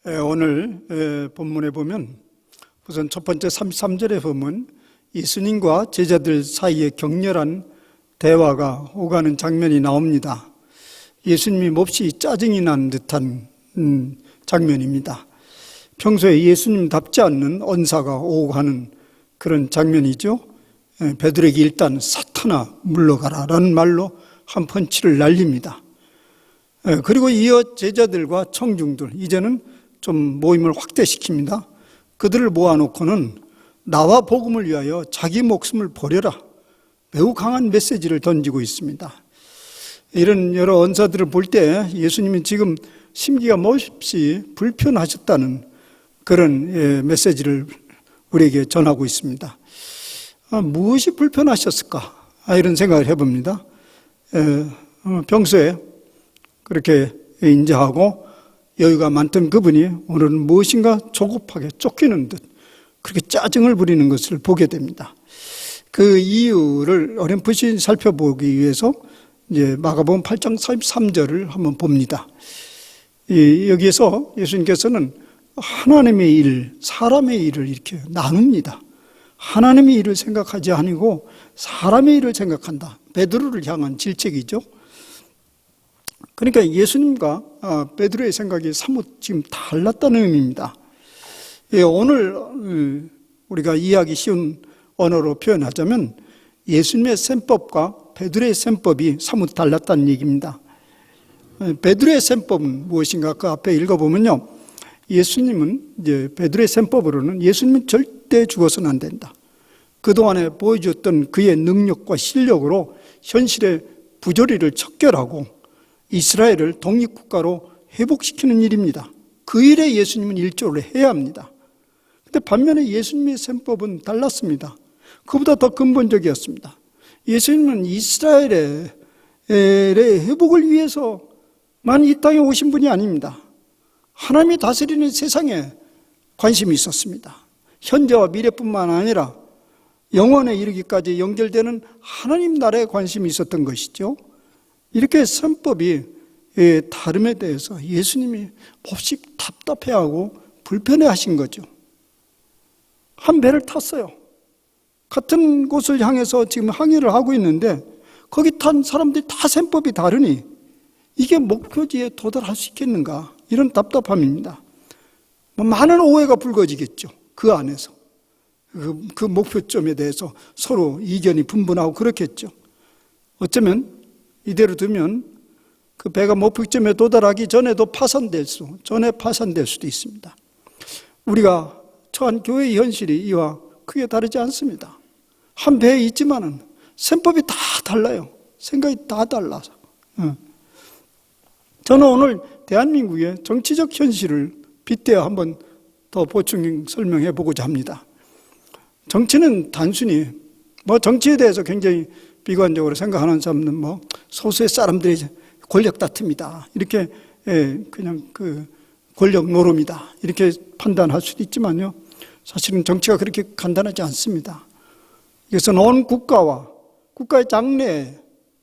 오늘 본문에 보면 우선 첫 번째 33절에 보면 예수님과 제자들 사이에 격렬한 대화가 오가는 장면이 나옵니다. 예수님이 몹시 짜증이 난 듯한 장면입니다. 평소에 예수님답지 않는 언사가 오고 가는 그런 장면이죠. 베드로에게 일단 사탄아 물러가라 라는 말로 한 펀치를 날립니다. 그리고 이어 제자들과 청중들, 이제는 좀 모임을 확대시킵니다. 그들을 모아놓고는 나와 복음을 위하여 자기 목숨을 버려라, 매우 강한 메시지를 던지고 있습니다. 이런 여러 언사들을 볼 때 예수님이 지금 심기가 몹시 불편하셨다는 그런 메시지를 우리에게 전하고 있습니다. 무엇이 불편하셨을까? 이런 생각을 해봅니다. 평소에 그렇게 인자하고 여유가 많던 그분이 오늘은 무엇인가 조급하게 쫓기는 듯 그렇게 짜증을 부리는 것을 보게 됩니다. 그 이유를 어렴풋이 살펴보기 위해서 이제 마가복음 8장 33절을 한번 봅니다. 여기에서 예수님께서는 하나님의 일, 사람의 일을 이렇게 나눕니다. 하나님의 일을 생각하지 아니고 사람의 일을 생각한다. 베드로를 향한 질책이죠. 그러니까 예수님과 베드로의 생각이 사뭇 지금 달랐다는 의미입니다. 오늘 우리가 이해하기 쉬운 언어로 표현하자면 예수님의 셈법과 베드로의 셈법이 사뭇 달랐다는 얘기입니다. 베드로의 셈법은 무엇인가? 그 앞에 읽어보면요, 예수님은 이제 베드로의 셈법으로는 예수님은 절대 죽어서는 안 된다. 그동안에 보여줬던 그의 능력과 실력으로 현실의 부조리를 척결하고 이스라엘을 독립국가로 회복시키는 일입니다. 그 일에 예수님은 일조를 해야 합니다. 그런데 반면에 예수님의 셈법은 달랐습니다. 그보다 더 근본적이었습니다. 예수님은 이스라엘의 회복을 위해서만 이 땅에 오신 분이 아닙니다. 하나님이 다스리는 세상에 관심이 있었습니다. 현재와 미래뿐만 아니라 영원에 이르기까지 연결되는 하나님 나라에 관심이 있었던 것이죠. 이렇게 셈법이 다름에 대해서 예수님이 몹시 답답해하고 불편해하신 거죠. 한 배를 탔어요. 같은 곳을 향해서 지금 항해를 하고 있는데 거기 탄 사람들이 다 셈법이 다르니 이게 목표지에 도달할 수 있겠는가, 이런 답답함입니다. 많은 오해가 불거지겠죠. 그 안에서 그 목표점에 대해서 서로 이견이 분분하고 그렇겠죠. 어쩌면 이대로 두면 그 배가 목표점에 도달하기 전에 파산될 수도 있습니다. 우리가 처한 교회의 현실이 이와 크게 다르지 않습니다. 한 배에 있지만은 셈법이 다 달라요. 생각이 다 달라서. 저는 오늘 대한민국의 정치적 현실을 빗대어 한번 더 보충 설명해 보고자 합니다. 정치는 단순히 정치에 대해서 굉장히 비관적으로 생각하는 사람은 소수의 사람들의 권력 다툼이다, 이렇게 그냥 그 권력 노름이다, 이렇게 판단할 수도 있지만요, 사실은 정치가 그렇게 간단하지 않습니다. 이것은 온 국가의 장래에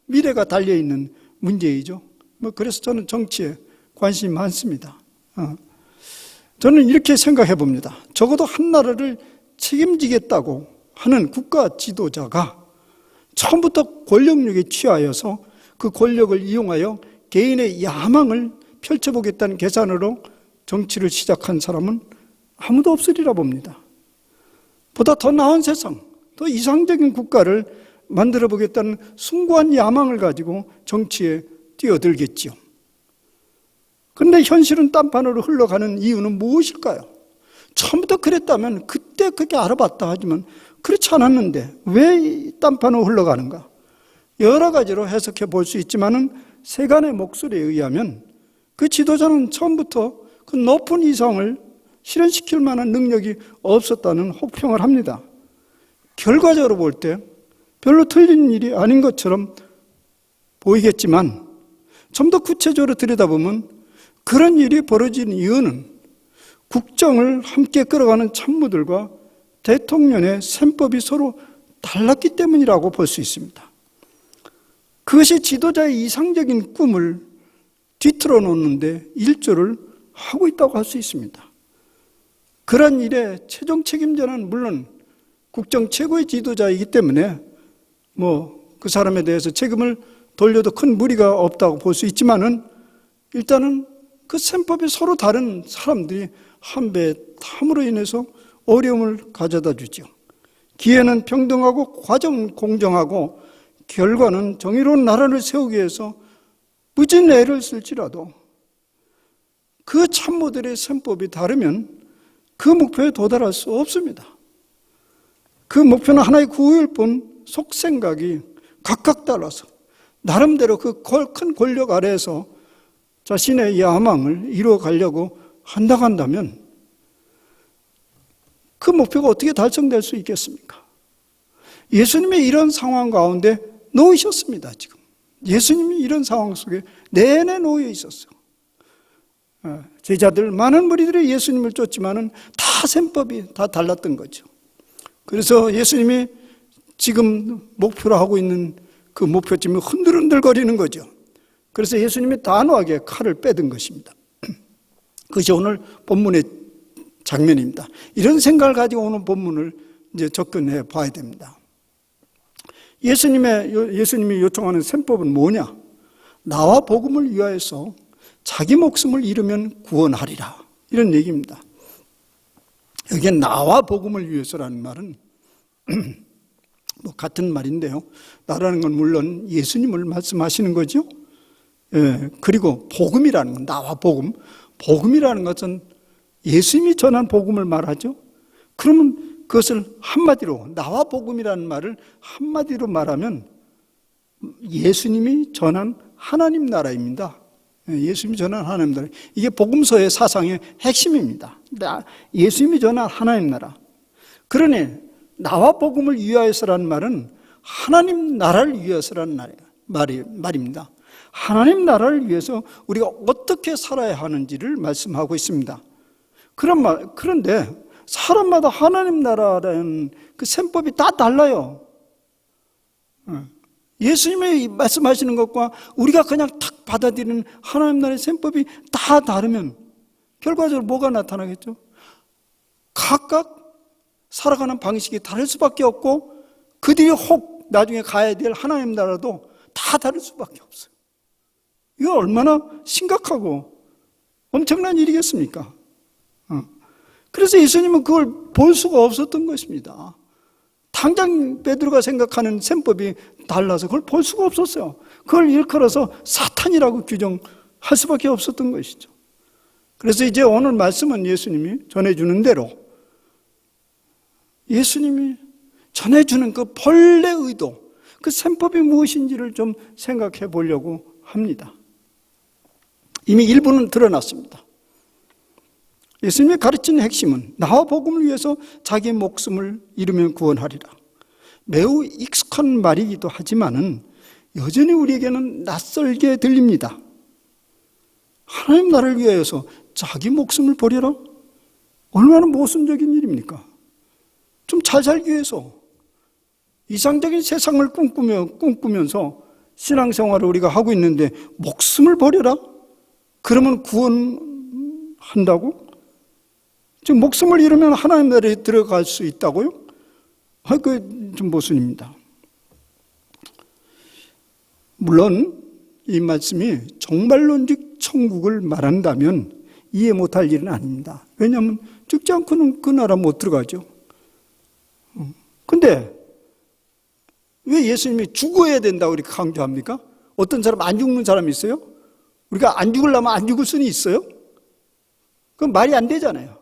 미래가 달려있는 문제이죠. 그래서 저는 정치에 관심이 많습니다. 저는 이렇게 생각해 봅니다. 적어도 한 나라를 책임지겠다고 하는 국가 지도자가 처음부터 권력욕에 취하여서 그 권력을 이용하여 개인의 야망을 펼쳐보겠다는 계산으로 정치를 시작한 사람은 아무도 없으리라 봅니다. 보다 더 나은 세상, 더 이상적인 국가를 만들어 보겠다는 숭고한 야망을 가지고 정치에 뛰어들겠지요. 그런데 현실은 딴판으로 흘러가는 이유는 무엇일까요? 처음부터 그랬다면 그때 그렇게 알아봤다 하지만 그렇지 않았는데 왜 딴판으로 흘러가는가? 여러 가지로 해석해 볼 수 있지만은 세간의 목소리에 의하면 그 지도자는 처음부터 그 높은 이상을 실현시킬 만한 능력이 없었다는 혹평을 합니다. 결과적으로 볼 때 별로 틀린 일이 아닌 것처럼 보이겠지만 좀 더 구체적으로 들여다보면 그런 일이 벌어진 이유는 국정을 함께 끌어가는 참모들과 대통령의 셈법이 서로 달랐기 때문이라고 볼 수 있습니다. 그것이 지도자의 이상적인 꿈을 뒤틀어 놓는데 일조를 하고 있다고 할 수 있습니다. 그런 일에 최종 책임자는 물론 국정 최고의 지도자이기 때문에 그 사람에 대해서 책임을 돌려도 큰 무리가 없다고 볼 수 있지만은 일단은 그 셈법이 서로 다른 사람들이 한배 탐으로 인해서 어려움을 가져다 주죠. 기회는 평등하고 과정은 공정하고 결과는 정의로운 나라를 세우기 위해서 무진 애를 쓸지라도 그 참모들의 셈법이 다르면 그 목표에 도달할 수 없습니다. 그 목표는 하나의 구호일 뿐 속생각이 각각 달라서 나름대로 그 큰 권력 아래에서 자신의 야망을 이루어가려고 한다면 그 목표가 어떻게 달성될 수 있겠습니까? 예수님이 이런 상황 가운데 놓이셨습니다. 지금 예수님이 이런 상황 속에 내내 놓여 있었어요. 제자들, 많은 무리들이 예수님을 쫓지만은 다 셈법이 다 달랐던 거죠. 그래서 예수님이 지금 목표로 하고 있는 그 목표점이 흔들흔들거리는 거죠. 그래서 예수님이 단호하게 칼을 빼든 것입니다. 그것이 오늘 본문의 장면입니다. 이런 생각을 가지고 오늘 본문을 이제 접근해 봐야 됩니다. 예수님이 요청하는 셈법은 뭐냐? 나와 복음을 위하여서 자기 목숨을 잃으면 구원하리라. 이런 얘기입니다. 여기에 나와 복음을 위해서라는 말은 같은 말인데요. 나라는 건 물론 예수님을 말씀하시는 거죠. 그리고 복음이라는 건 나와 복음이라는 것은 예수님이 전한 복음을 말하죠. 그러면 그것을 한마디로 나와 복음이라는 말을 한마디로 말하면 예수님이 전한 하나님 나라입니다. 예수님이 전한 하나님 나라. 이게 복음서의 사상의 핵심입니다. 예수님이 전한 하나님 나라. 그러니 나와 복음을 위하여서라는 말은 하나님 나라를 위해서라는 말입니다. 하나님 나라를 위해서 우리가 어떻게 살아야 하는지를 말씀하고 있습니다. 그런데 사람마다 하나님 나라라는 그 셈법이 다 달라요. 예수님이 말씀하시는 것과 우리가 그냥 탁 받아들이는 하나님 나라의 셈법이 다 다르면 결과적으로 뭐가 나타나겠죠? 각각 살아가는 방식이 다를 수밖에 없고 그 뒤에 혹 나중에 가야 될 하나님 나라도 다 다를 수밖에 없어요. 이거 얼마나 심각하고 엄청난 일이겠습니까? 그래서 예수님은 그걸 볼 수가 없었던 것입니다. 당장 베드로가 생각하는 셈법이 달라서 그걸 볼 수가 없었어요. 그걸 일컬어서 사탄이라고 규정할 수밖에 없었던 것이죠. 그래서 이제 오늘 말씀은 예수님이 전해주는 대로 예수님이 전해주는 그 본래 의도, 그 셈법이 무엇인지를 좀 생각해 보려고 합니다. 이미 일부는 드러났습니다. 예수님이 가르치는 핵심은 나와 복음을 위해서 자기 목숨을 잃으면 구원하리라. 매우 익숙한 말이기도 하지만은 여전히 우리에게는 낯설게 들립니다. 하나님 나라를 위하여서 자기 목숨을 버려라? 얼마나 모순적인 일입니까? 좀 잘 살기 위해서 이상적인 세상을 꿈꾸면서 신앙생활을 우리가 하고 있는데 목숨을 버려라? 그러면 구원한다고? 지금 목숨을 잃으면 하나님 나라에 들어갈 수 있다고요? 그 좀 모순입니다. 물론 이 말씀이 정말론적 천국을 말한다면 이해 못할 일은 아닙니다. 왜냐하면 죽지 않고는 그 나라 못 들어가죠. 근데 왜 예수님이 죽어야 된다고 이렇게 강조합니까? 어떤 사람 안 죽는 사람이 있어요? 우리가 안 죽으려면 안 죽을 수는 있어요? 그건 말이 안 되잖아요.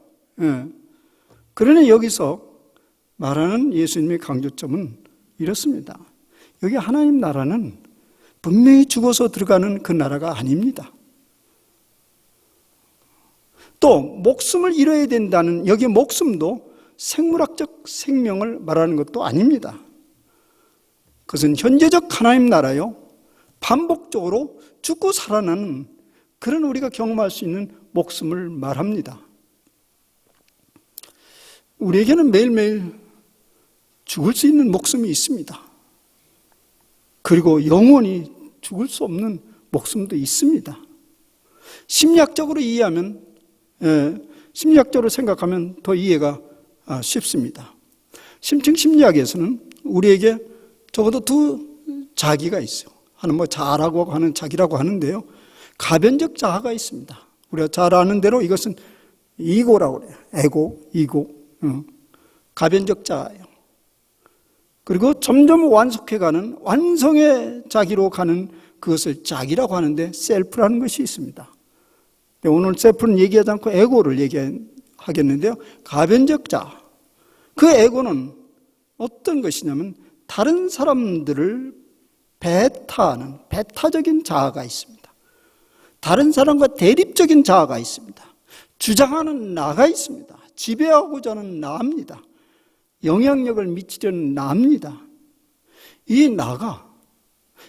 그러니 여기서 말하는 예수님의 강조점은 이렇습니다. 여기 하나님 나라는 분명히 죽어서 들어가는 그 나라가 아닙니다. 또 목숨을 잃어야 된다는 여기 목숨도 생물학적 생명을 말하는 것도 아닙니다. 그것은 현재적 하나님 나라요. 반복적으로 죽고 살아나는 그런 우리가 경험할 수 있는 목숨을 말합니다. 우리에게는 매일매일 죽을 수 있는 목숨이 있습니다. 그리고 영원히 죽을 수 없는 목숨도 있습니다. 심리학적으로 이해하면 심리학적으로 생각하면 더 이해가 쉽습니다. 심층 심리학에서는 우리에게 적어도 두 자기가 있어요. 하나는 뭐 자라고 하는 자기라고 하는데요. 가변적 자아가 있습니다. 우리가 잘 아는 대로 이것은 이고라고 그래요. 에고, 이고. 가변적 자아예요. 그리고 점점 완속해가는 완성의 자기로 가는 그것을 자기라고 하는데 셀프라는 것이 있습니다. 오늘 셀프는 얘기하지 않고 에고를 얘기하겠는데요. 가변적 자아. 그 에고는 어떤 것이냐면 다른 사람들을 배타하는 배타적인 자아가 있습니다. 다른 사람과 대립적인 자아가 있습니다. 주장하는 나가 있습니다. 지배하고자 하는 나입니다. 영향력을 미치려는 나입니다. 이 나가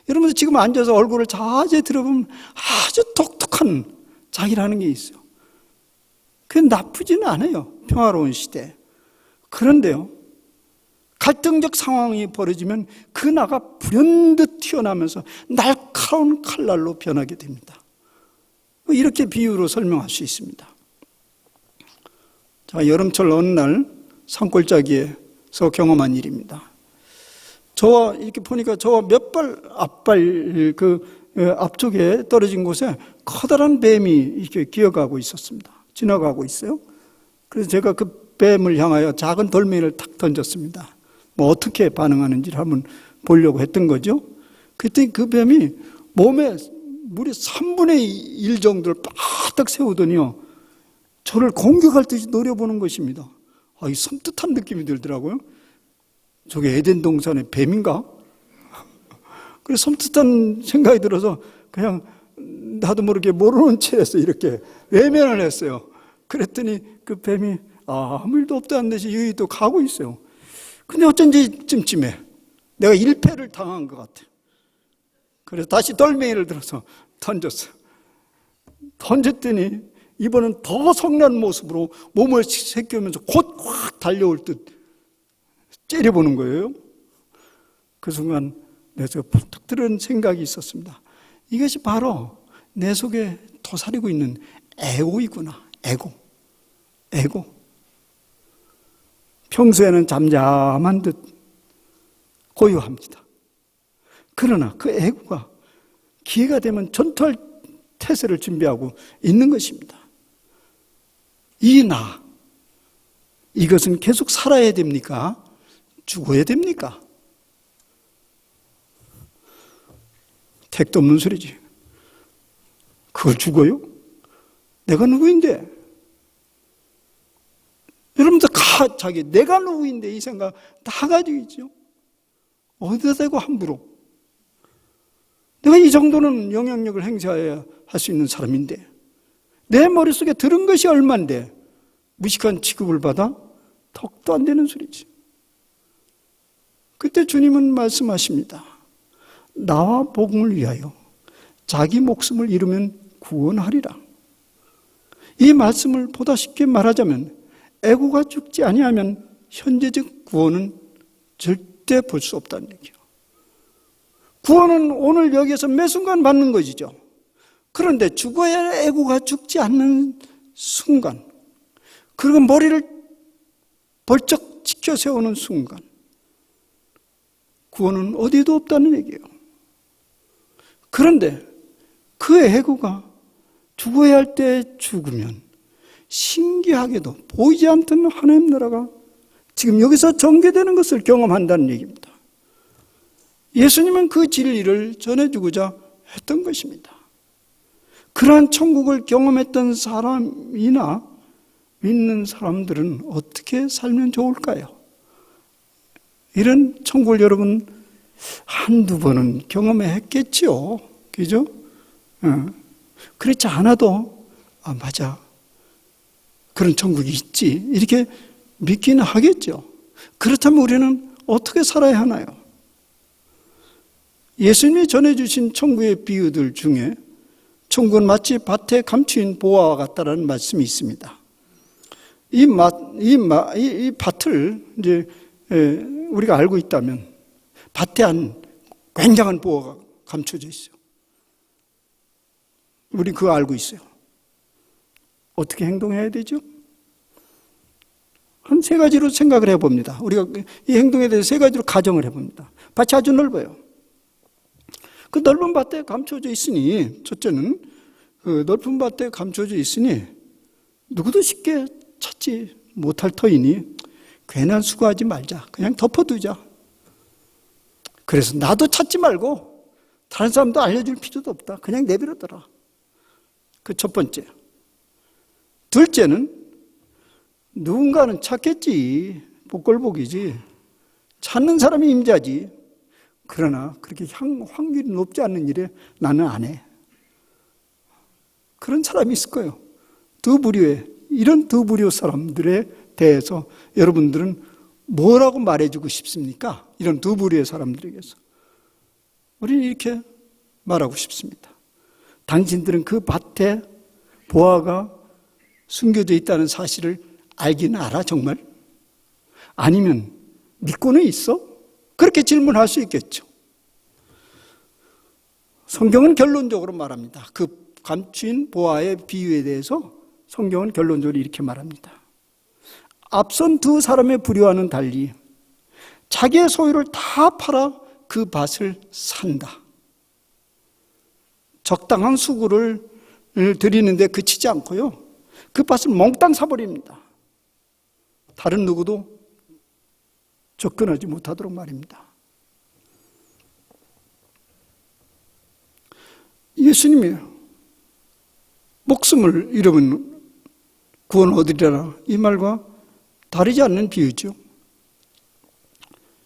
여러분들 지금 앉아서 얼굴을 자세히 들어보면 아주 독특한 자기라는 게 있어요. 그게 나쁘지는 않아요. 평화로운 시대. 그런데요, 갈등적 상황이 벌어지면 그 나가 불현듯 튀어나오면서 날카로운 칼날로 변하게 됩니다. 이렇게 비유로 설명할 수 있습니다. 자, 여름철 어느 날 산골짜기에서 경험한 일입니다. 저와 이렇게 보니까 저와 몇 발 앞발 앞쪽에 떨어진 곳에 커다란 뱀이 이렇게 기어가고 있었습니다. 지나가고 있어요. 그래서 제가 그 뱀을 향하여 작은 돌멩이를 탁 던졌습니다. 뭐 어떻게 반응하는지를 한번 보려고 했던 거죠. 그때 그 뱀이 몸에 무려 3분의 1 정도를 바닥 세우더니요, 저를 공격할 듯이 노려보는 것입니다. 이 섬뜩한 느낌이 들더라고요. 저게 에덴 동산의 뱀인가? 그래서 섬뜩한 생각이 들어서 그냥 나도 모르게 모르는 채에서 이렇게 외면을 했어요. 그랬더니 그 뱀이 아무 일도 없다는 듯이 여기 또 가고 있어요. 근데 어쩐지 찜찜해. 내가 일패를 당한 것 같아. 그래서 다시 돌멩이를 들어서 던졌어요. 던졌더니 이번엔 더 성난 모습으로 몸을 새끼면서 곧 확 달려올 듯 째려보는 거예요. 그 순간 내가 펄떡 들은 생각이 있었습니다. 이것이 바로 내 속에 도사리고 있는 에고이구나. 에고. 평소에는 잠잠한 듯 고요합니다. 그러나 그 에고가 기회가 되면 전투할 태세를 준비하고 있는 것입니다. 이 나, 이것은 계속 살아야 됩니까? 죽어야 됩니까? 택도 없는 소리지. 그걸 죽어요? 내가 누구인데? 여러분들 자기 내가 누구인데 이 생각 다 가지고 있죠. 어디다 대고 함부로. 내가 이 정도는 영향력을 행사해야 할 수 있는 사람인데 내 머릿속에 들은 것이 얼만데 무식한 취급을 받아? 턱도 안 되는 소리지. 그때 주님은 말씀하십니다. 나와 복음을 위하여 자기 목숨을 잃으면 구원하리라. 이 말씀을 보다 쉽게 말하자면 에고가 죽지 아니하면 현재적 구원은 절대 볼 수 없다는 얘기예요. 구원은 오늘 여기에서 매 순간 받는 것이죠. 그런데 죽어야 에고가 죽지 않는 순간, 그리고 머리를 벌쩍 지켜 세우는 순간, 구원은 어디에도 없다는 얘기예요. 그런데 그 에고가 죽어야 할 때 죽으면 신기하게도 보이지 않던 하나님 나라가 지금 여기서 전개되는 것을 경험한다는 얘기입니다. 예수님은 그 진리를 전해주고자 했던 것입니다. 그러한 천국을 경험했던 사람이나 믿는 사람들은 어떻게 살면 좋을까요? 이런 천국을 여러분 한두 번은 경험했겠죠. 그죠? 그렇지 않아도 맞아. 그런 천국이 있지. 이렇게 믿기는 하겠죠. 그렇다면 우리는 어떻게 살아야 하나요? 예수님이 전해주신 천국의 비유들 중에 천국은 마치 밭에 감추인 보화와 같다라는 말씀이 있습니다. 이 밭을 이제 우리가 알고 있다면 밭에 한 굉장한 보화가 감춰져 있어요. 우리 그거 알고 있어요. 어떻게 행동해야 되죠? 한 세 가지로 생각을 해봅니다. 우리가 이 행동에 대해서 세 가지로 가정을 해봅니다. 밭이 아주 넓어요. 그 넓은 밭에 감춰져 있으니, 첫째는 그 넓은 밭에 감춰져 있으니 누구도 쉽게 찾지 못할 터이니 괜한 수고하지 말자. 그냥 덮어두자. 그래서 나도 찾지 말고 다른 사람도 알려줄 필요도 없다. 그냥 내버려둬라. 그 첫 번째. 둘째는 누군가는 찾겠지. 복걸복이지. 찾는 사람이 임자지. 그러나 그렇게 확률이 높지 않는 일에 나는 안 해. 그런 사람이 있을 거예요. 이런 두 부류 사람들에 대해서 여러분들은 뭐라고 말해주고 싶습니까? 이런 두 부류의 사람들에게서. 우리는 이렇게 말하고 싶습니다. 당신들은 그 밭에 보화가 숨겨져 있다는 사실을 알기는 알아, 정말? 아니면 믿고는 있어? 그렇게 질문할 수 있겠죠. 성경은 결론적으로 말합니다. 그 감추인 보화의 비유에 대해서 성경은 결론적으로 이렇게 말합니다. 앞선 두 사람의 부류와는 달리 자기의 소유를 다 팔아 그 밭을 산다. 적당한 수고를 드리는데 그치지 않고요. 그 밭을 몽땅 사버립니다. 다른 누구도 접근하지 못하도록 말입니다. 예수님이 목숨을 잃으면 구원 얻으리라, 이 말과 다르지 않는 비유죠.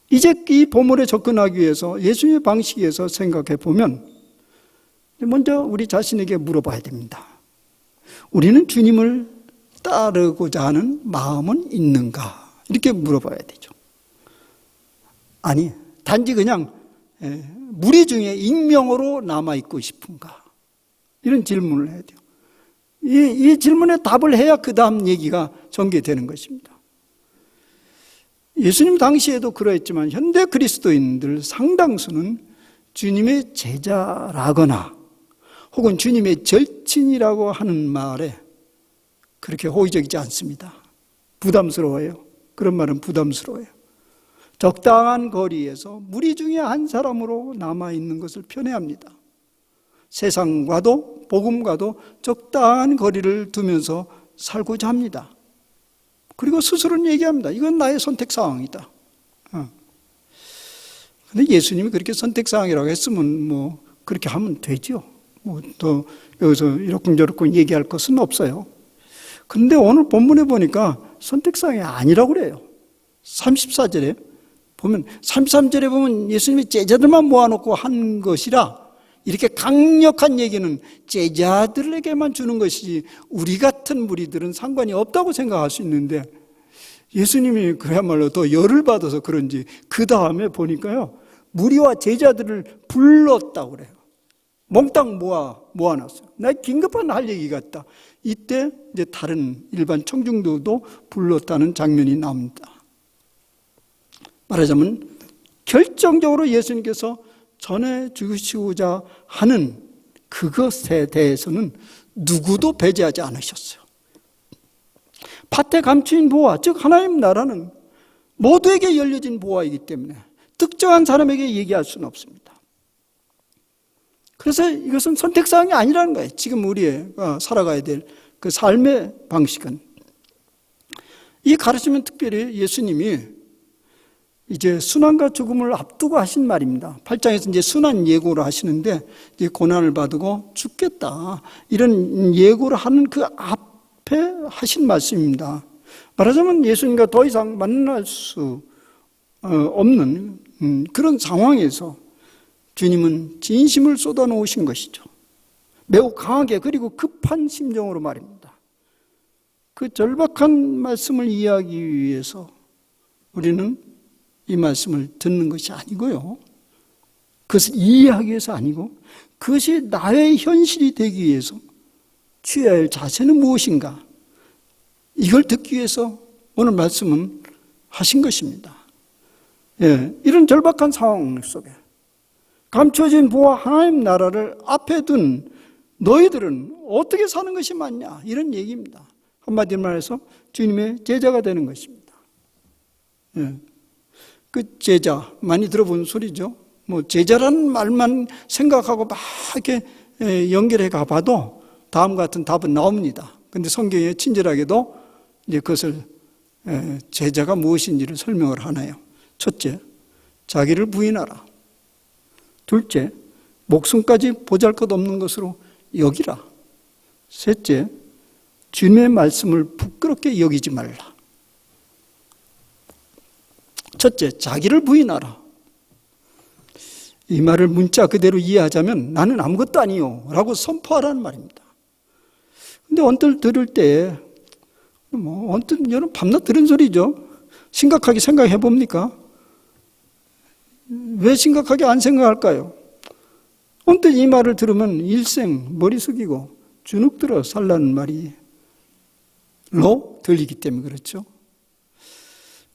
이제 이 본문에 접근하기 위해서 예수님의 방식에서 생각해 보면 먼저 우리 자신에게 물어봐야 됩니다. 우리는 주님을 따르고자 하는 마음은 있는가? 이렇게 물어봐야 되죠. 아니, 단지 그냥 무리 중에 익명으로 남아있고 싶은가? 이런 질문을 해야 돼요. 이 질문에 답을 해야 그 다음 얘기가 전개되는 것입니다. 예수님 당시에도 그러했지만 현대 그리스도인들 상당수는 주님의 제자라거나 혹은 주님의 절친이라고 하는 말에 그렇게 호의적이지 않습니다. 부담스러워요. 그런 말은 부담스러워요. 적당한 거리에서 무리 중에 한 사람으로 남아있는 것을 편애합니다. 세상과도 복음과도 적당한 거리를 두면서 살고자 합니다. 그리고 스스로는 얘기합니다. 이건 나의 선택사항이다. 그런데 예수님이 그렇게 선택사항이라고 했으면 뭐 그렇게 하면 되죠. 뭐 또 여기서 이러쿵저러쿵 얘기할 것은 없어요. 그런데 오늘 본문에 보니까 선택사항이 아니라고 그래요. 34절에 보면, 33절에 보면 예수님이 제자들만 모아놓고 한 것이라 이렇게 강력한 얘기는 제자들에게만 주는 것이지 우리 같은 무리들은 상관이 없다고 생각할 수 있는데, 예수님이 그야말로 더 열을 받아서 그런지 그 다음에 보니까요, 무리와 제자들을 불렀다고 그래요. 몽땅 모아놨어요. 나 긴급한 할 얘기 같다. 이때 이제 다른 일반 청중들도 불렀다는 장면이 나옵니다. 말하자면 결정적으로 예수님께서 전해주시고자 하는 그것에 대해서는 누구도 배제하지 않으셨어요. 밭에 감추인 보화, 즉 하나님 나라는 모두에게 열려진 보화이기 때문에 특정한 사람에게 얘기할 수는 없습니다. 그래서 이것은 선택사항이 아니라는 거예요. 지금 우리가 살아가야 될 그 삶의 방식은. 이 가르침은 특별히 예수님이 이제 순환과 죽음을 앞두고 하신 말입니다. 8장에서 이제 순환 예고를 하시는데, 이제 고난을 받고 죽겠다, 이런 예고를 하는 그 앞에 하신 말씀입니다. 말하자면 예수님과 더 이상 만날 수 없는 그런 상황에서 주님은 진심을 쏟아놓으신 것이죠. 매우 강하게, 그리고 급한 심정으로 말입니다. 그 절박한 말씀을 이해하기 위해서 우리는 이 말씀을 듣는 것이 아니고요, 그것을 이해하기 위해서 아니고, 그것이 나의 현실이 되기 위해서 취해야 할 자세는 무엇인가, 이걸 듣기 위해서 오늘 말씀은 하신 것입니다. 이런 절박한 상황 속에 감춰진 보화 하나님 나라를 앞에 둔 너희들은 어떻게 사는 것이 맞냐, 이런 얘기입니다. 한마디로 말해서 주님의 제자가 되는 것입니다. 예. 그 제자, 많이 들어본 소리죠. 뭐 제자라는 말만 생각하고 막 이렇게 연결해 가봐도 다음 같은 답은 나옵니다. 근데 성경에 친절하게도 이제 그것을 제자가 무엇인지를 설명을 하나요. 첫째, 자기를 부인하라. 둘째, 목숨까지 보잘것없는 것으로 여기라. 셋째, 주님의 말씀을 부끄럽게 여기지 말라. 첫째, 자기를 부인하라. 이 말을 문자 그대로 이해하자면 나는 아무것도 아니요 라고 선포하라는 말입니다. 근데 언뜻 들을 때 언뜻 여러분 밤낮 들은 소리죠. 심각하게 생각해 봅니까? 왜 심각하게 안 생각할까요? 언뜻 이 말을 들으면 일생 머리 숙이고 주눅 들어 살라는 말이 들리기 때문에 그렇죠.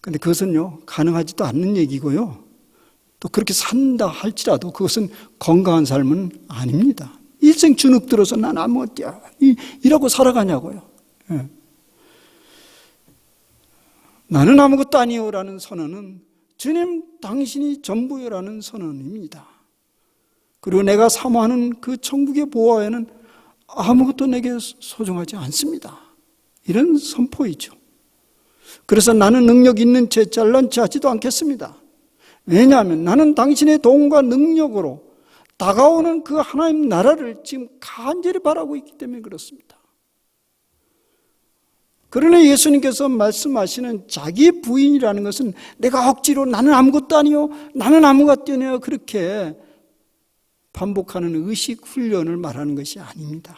근데 그것은요 가능하지도 않는 얘기고요. 또 그렇게 산다 할지라도 그것은 건강한 삶은 아닙니다. 일생 주눅 들어서 난 아무것도 이라고 살아가냐고요. 예. 나는 아무것도 아니요라는 선언은 주님 당신이 전부요라는 선언입니다. 그리고 내가 사모하는 그 천국의 보화에는 아무것도 내게 소중하지 않습니다. 이런 선포이죠. 그래서 나는 능력 있는 채 잘난 체 하지도 않겠습니다. 왜냐하면 나는 당신의 도움과 능력으로 다가오는 그 하나님 나라를 지금 간절히 바라고 있기 때문에 그렇습니다. 그러나 예수님께서 말씀하시는 자기 부인이라는 것은 내가 억지로 나는 아무것도 아니요, 나는 아무것도 아니요 그렇게 반복하는 의식 훈련을 말하는 것이 아닙니다.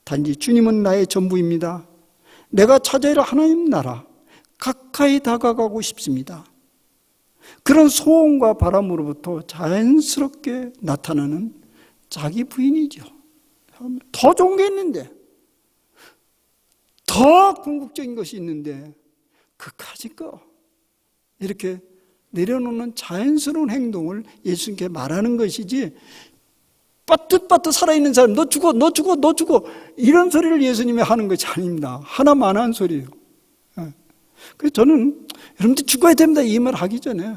단지 주님은 나의 전부입니다. 내가 찾아야 할 하나님 나라 가까이 다가가고 싶습니다. 그런 소원과 바람으로부터 자연스럽게 나타나는 자기 부인이죠. 더 좋은 게 있는데, 더 궁극적인 것이 있는데 그까짓 거 이렇게 내려놓는 자연스러운 행동을 예수님께 말하는 것이지, 빠뜻빠뜻 살아있는 사람 너 죽어 이런 소리를 예수님이 하는 것이 아닙니다. 하나만 한 소리예요. 그래서 저는 여러분들 죽어야 됩니다 이 말 하기 전에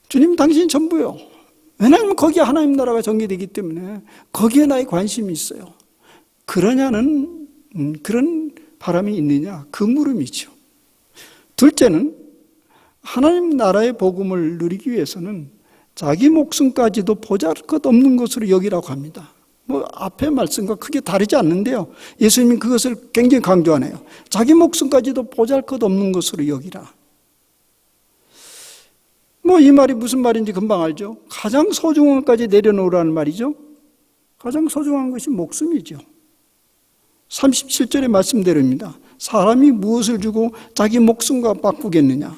주님 당신 전부요. 왜냐하면 거기에 하나님 나라가 전개되기 때문에 거기에 나의 관심이 있어요. 그러냐는 그런 바람이 있느냐, 그 물음이죠. 둘째는 하나님 나라의 복음을 누리기 위해서는 자기 목숨까지도 보잘것없는 것으로 여기라고 합니다. 앞의 말씀과 크게 다르지 않는데요. 예수님이 그것을 굉장히 강조하네요. 자기 목숨까지도 보잘것없는 것으로 여기라. 이 말이 무슨 말인지 금방 알죠. 가장 소중한 것까지 내려놓으라는 말이죠. 가장 소중한 것이 목숨이죠. 37절의 말씀대로입니다. 사람이 무엇을 주고 자기 목숨과 바꾸겠느냐.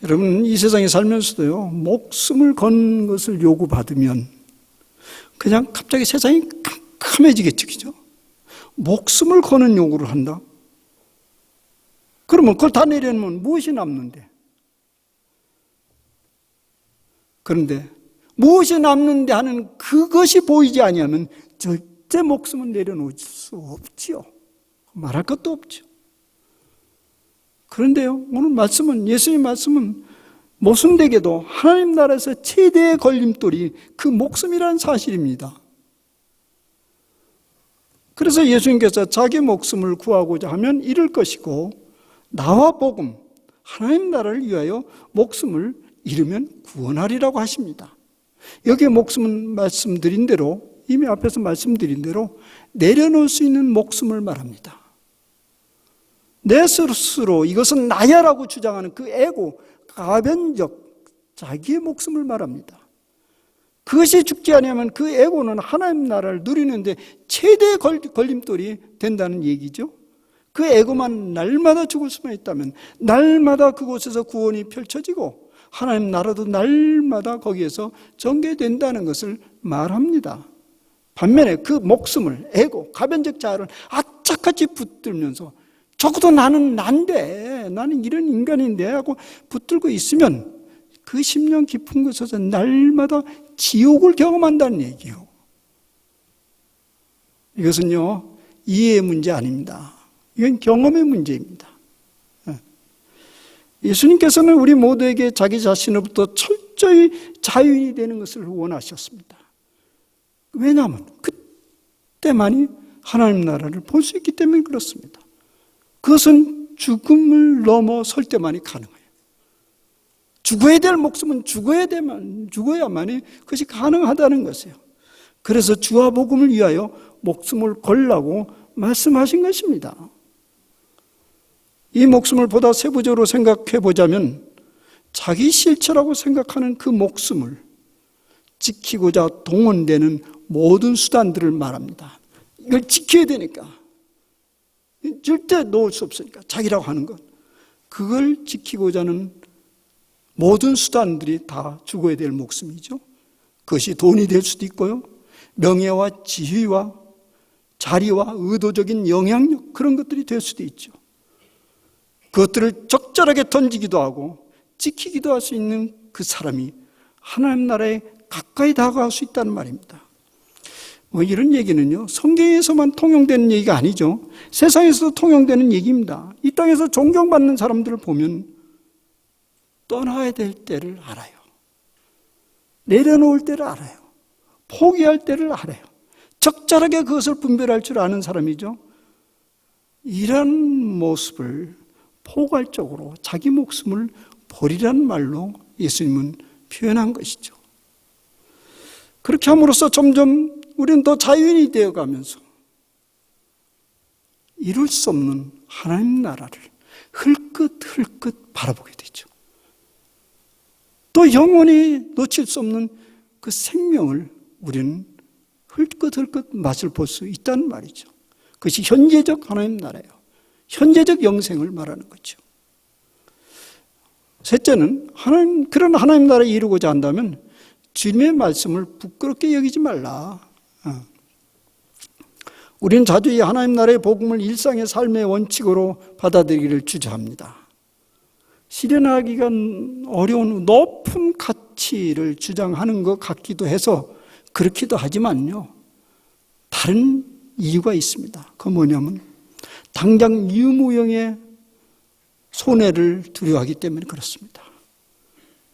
여러분 이 세상에 살면서도요 목숨을 건 것을 요구받으면 그냥 갑자기 세상이 캄캄해지겠죠. 그죠? 목숨을 거는 요구를 한다? 그러면 그걸 다 내려놓으면 무엇이 남는데? 그런데 무엇이 남는데 하는 그것이 보이지 아니하면 절대 목숨은 내려놓을 수 없지요. 말할 것도 없죠. 그런데요, 오늘 말씀은, 예수님 말씀은 모순되게도 하나님 나라에서 최대의 걸림돌이 그 목숨이라는 사실입니다. 그래서 예수님께서 자기 목숨을 구하고자 하면 잃을 것이고, 나와 복음, 하나님 나라를 위하여 목숨을 잃으면 구원하리라고 하십니다. 여기에 목숨은 말씀드린 대로, 이미 앞에서 말씀드린 대로 내려놓을 수 있는 목숨을 말합니다. 내 스스로 이것은 나야라고 주장하는 그 에고, 가변적 자기의 목숨을 말합니다. 그것이 죽지 아니하면 그 에고는 하나님 나라를 누리는데 최대의 걸림돌이 된다는 얘기죠. 그 에고만 날마다 죽을 수만 있다면 날마다 그곳에서 구원이 펼쳐지고 하나님 나라도 날마다 거기에서 전개된다는 것을 말합니다. 반면에 그 목숨을, 에고, 가변적 자아를 악착같이 붙들면서 적어도 나는 난데, 나는 이런 인간인데 하고 붙들고 있으면 그 심령 깊은 곳에서 날마다 지옥을 경험한다는 얘기예요. 이것은요, 이해의 문제 아닙니다. 이건 경험의 문제입니다. 예수님께서는 우리 모두에게 자기 자신으로부터 철저히 자유인이 되는 것을 원하셨습니다. 왜냐하면 그때만이 하나님 나라를 볼 수 있기 때문에 그렇습니다. 그것은 죽음을 넘어설 때만이 가능해요. 죽어야 될 목숨은 죽어야만이 그것이 가능하다는 것이에요. 그래서 주와 복음을 위하여 목숨을 걸라고 말씀하신 것입니다. 이 목숨을 보다 세부적으로 생각해 보자면 자기 실체라고 생각하는 그 목숨을 지키고자 동원되는 모든 수단들을 말합니다. 이걸 지켜야 되니까, 절대 놓을 수 없으니까, 자기라고 하는 것, 그걸 지키고자 하는 모든 수단들이 다 죽어야 될 목숨이죠. 그것이 돈이 될 수도 있고요, 명예와 지위와 자리와 의도적인 영향력, 그런 것들이 될 수도 있죠. 그것들을 적절하게 던지기도 하고 지키기도 할 수 있는 그 사람이 하나님 나라에 가까이 다가갈 수 있다는 말입니다. 이런 얘기는요, 성경에서만 통용되는 얘기가 아니죠. 세상에서도 통용되는 얘기입니다. 이 땅에서 존경받는 사람들을 보면 떠나야 될 때를 알아요. 내려놓을 때를 알아요. 포기할 때를 알아요. 적절하게 그것을 분별할 줄 아는 사람이죠. 이런 모습을 포괄적으로 자기 목숨을 버리라는 말로 예수님은 표현한 것이죠. 그렇게 함으로써 점점 우리는 더 자유인이 되어가면서 이룰 수 없는 하나님 나라를 흘끗흘끗 바라보게 되죠. 또 영원히 놓칠 수 없는 그 생명을 우리는 흘끗흘끗 맛을 볼 수 있다는 말이죠. 그것이 현재적 하나님 나라예요. 현재적 영생을 말하는 거죠. 셋째는 그런 하나님 나라를 이루고자 한다면 주님의 말씀을 부끄럽게 여기지 말라. 우리는 자주 이 하나님 나라의 복음을 일상의 삶의 원칙으로 받아들이기를 주저합니다. 실현하기가 어려운 높은 가치를 주장하는 것 같기도 해서 그렇기도 하지만요, 다른 이유가 있습니다. 그건 뭐냐면 당장 유무형의 손해를 두려워하기 때문에 그렇습니다.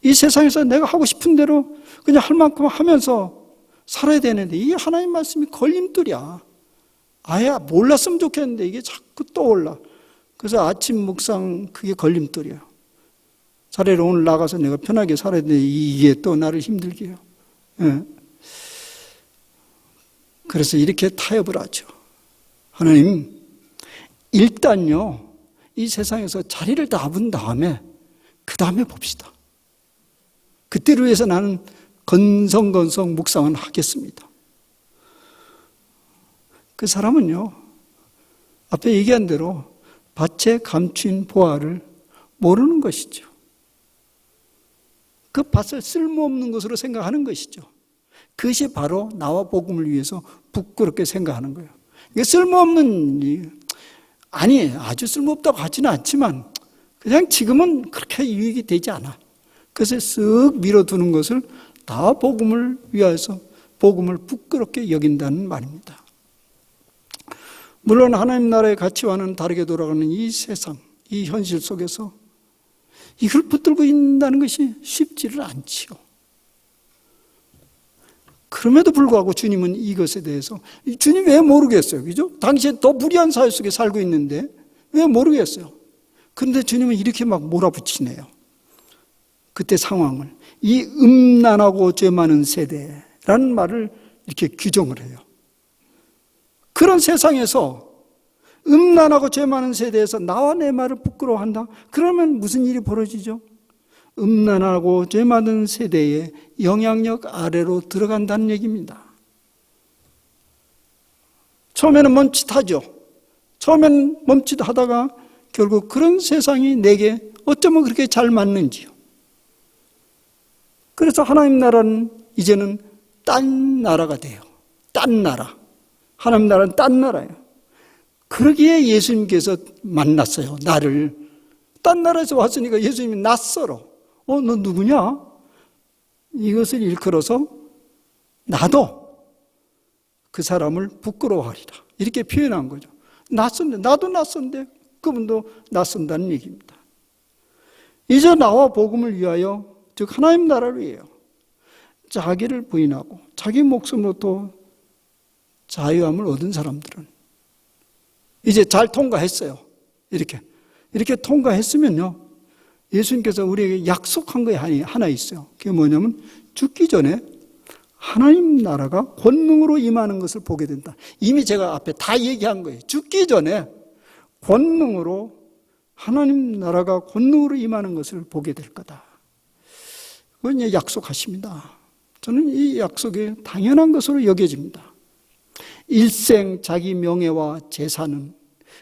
이 세상에서 내가 하고 싶은 대로 그냥 할 만큼 하면서 살아야 되는데 이 하나님 말씀이 걸림돌이야. 아예 몰랐으면 좋겠는데 이게 자꾸 떠올라. 그래서 아침 묵상 그게 걸림돌이야. 차라리 오늘 나가서 내가 편하게 살아야 되는데 이게 또 나를 힘들게 해요. 예. 그래서 이렇게 타협을 하죠. 하나님, 일단요, 이 세상에서 자리를 잡은 다음에 그 다음에 봅시다. 그때를 위해서 나는 건성건성 묵상은 하겠습니다. 그 사람은요, 앞에 얘기한 대로 밭에 감춘 보화를 모르는 것이죠. 그 밭을 쓸모없는 것으로 생각하는 것이죠. 그것이 바로 나와 복음을 위해서 부끄럽게 생각하는 거예요. 이게 쓸모없는 일, 아니 아주 쓸모없다고 하지는 않지만 그냥 지금은 그렇게 유익이 되지 않아. 그래서 쓱 밀어두는 것을 다 복음을 위해서 복음을 부끄럽게 여긴다는 말입니다. 물론 하나님 나라의 가치와는 다르게 돌아가는 이 세상, 이 현실 속에서 이걸 붙들고 있다는 것이 쉽지를 않지요. 그럼에도 불구하고 주님은 이것에 대해서 주님 왜 모르겠어요? 그죠? 당시에 더 무리한 사회 속에 살고 있는데 왜 모르겠어요? 그런데 주님은 이렇게 막 몰아붙이네요. 그때 상황을 이 음란하고 죄 많은 세대라는 말을 이렇게 규정을 해요. 그런 세상에서 음란하고 죄 많은 세대에서 나와 내 말을 부끄러워한다? 그러면 무슨 일이 벌어지죠? 음란하고 죄 많은 세대의 영향력 아래로 들어간다는 얘기입니다. 처음에는 멈칫하죠. 처음엔 멈칫하다가 결국 그런 세상이 내게 어쩌면 그렇게 잘 맞는지요. 그래서 하나님 나라는 이제는 딴 나라가 돼요. 딴 나라. 하나님 나라는 딴 나라예요. 그러기에 예수님께서 만났어요. 나를. 딴 나라에서 왔으니까 예수님이 낯설어. 너 누구냐? 이것을 일컬어서 나도 그 사람을 부끄러워하리라. 이렇게 표현한 거죠. 낯선데, 나도 낯선데 그분도 낯선다는 얘기입니다. 이제 나와 복음을 위하여, 즉 하나님 나라를 위하여 자기를 부인하고 자기 목숨으로도 자유함을 얻은 사람들은 이제 잘 통과했어요. 이렇게 통과했으면요, 예수님께서 우리에게 약속한 게 하나 있어요. 그게 뭐냐면 죽기 전에 하나님 나라가 권능으로 임하는 것을 보게 된다. 이미 제가 앞에 다 얘기한 거예요. 죽기 전에 권능으로, 하나님 나라가 권능으로 임하는 것을 보게 될 거다. 그건 이제 약속하십니다. 저는 이 약속이 당연한 것으로 여겨집니다. 일생 자기 명예와 재산은,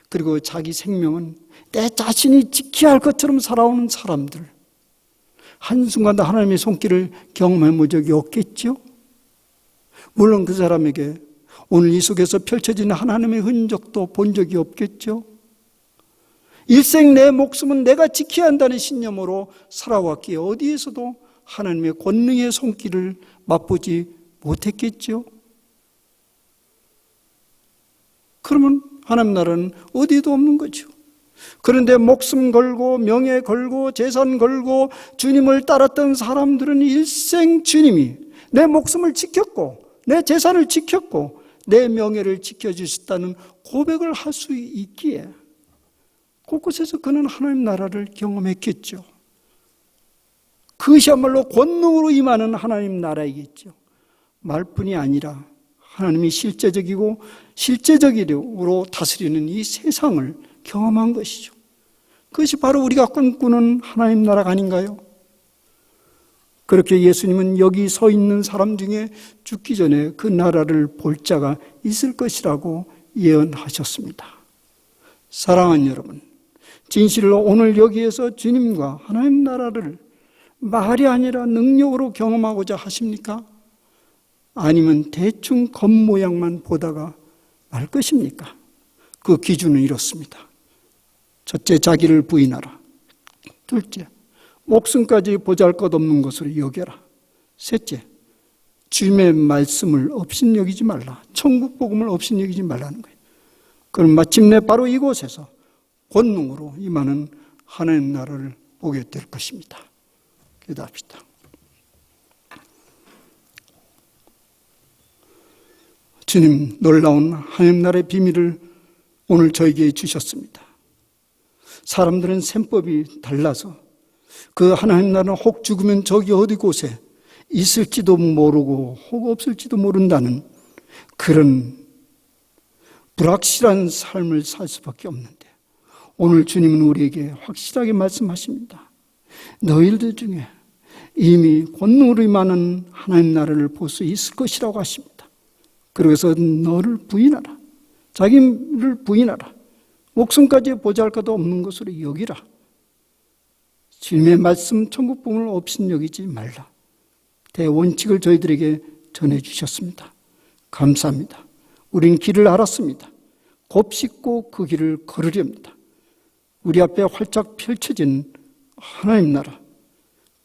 그리고 자기 생명은 내 자신이 지켜야 할 것처럼 살아오는 사람들, 한순간도 하나님의 손길을 경험해 본 적이 없겠죠? 물론 그 사람에게 오늘 이 속에서 펼쳐지는 하나님의 흔적도 본 적이 없겠죠? 일생 내 목숨은 내가 지켜야 한다는 신념으로 살아왔기에 어디에서도 하나님의 권능의 손길을 맛보지 못했겠죠? 그러면 하나님 나라는 어디도 없는 거죠. 그런데 목숨 걸고 명예 걸고 재산 걸고 주님을 따랐던 사람들은 일생 주님이 내 목숨을 지켰고 내 재산을 지켰고 내 명예를 지켜주셨다는 고백을 할 수 있기에 곳곳에서 그는 하나님 나라를 경험했겠죠. 그것이야말로 권능으로 임하는 하나님 나라이겠죠. 말뿐이 아니라 하나님이 실제적으로 다스리는 이 세상을 경험한 것이죠. 그것이 바로 우리가 꿈꾸는 하나님 나라가 아닌가요? 그렇게 예수님은 여기 서 있는 사람 중에 죽기 전에 그 나라를 볼 자가 있을 것이라고 예언하셨습니다. 사랑하는 여러분, 진실로 오늘 여기에서 주님과 하나님 나라를 말이 아니라 능력으로 경험하고자 하십니까? 아니면 대충 겉모양만 보다가 말 것입니까? 그 기준은 이렇습니다. 첫째, 자기를 부인하라. 둘째, 목숨까지 보잘것없는 것으로 여겨라. 셋째, 주님의 말씀을 업신여기지 말라. 천국 복음을 업신여기지 말라는 거예요. 그럼 마침내 바로 이곳에서 권능으로 임하는 하나님 나라를 보게 될 것입니다. 기도합시다. 주님, 놀라운 하나님 나라의 비밀을 오늘 저에게 주셨습니다. 사람들은 셈법이 달라서 그 하나님 나라는 혹 죽으면 저기 어디 곳에 있을지도 모르고 혹 없을지도 모른다는 그런 불확실한 삶을 살 수밖에 없는데, 오늘 주님은 우리에게 확실하게 말씀하십니다. 너희들 중에 이미 권능으로 임하는 하나님 나라를 볼 수 있을 것이라고 하십니다. 그래서 너를 부인하라. 자기를 부인하라. 목숨까지 보잘것도 없는 것으로 여기라. 주님의 말씀 천국 복음을 업신여기지 말라. 대원칙을 저희들에게 전해주셨습니다. 감사합니다. 우린 길을 알았습니다. 곱씹고 그 길을 걸으렵니다. 우리 앞에 활짝 펼쳐진 하나님 나라,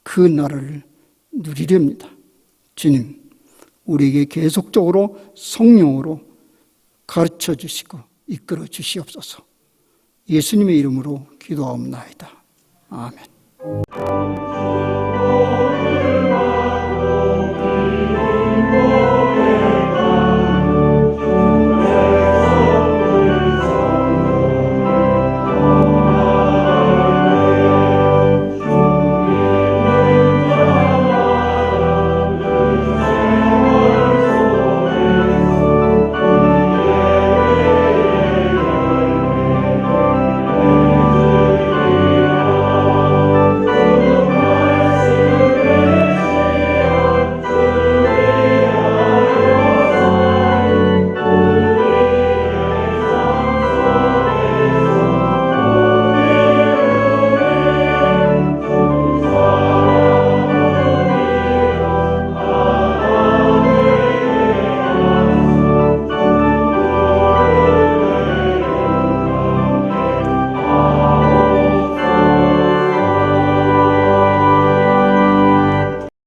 그 나라를 누리렵니다. 주님, 우리에게 계속적으로 성령으로 가르쳐 주시고 이끌어 주시옵소서. 예수님의 이름으로 기도하옵나이다. 아멘.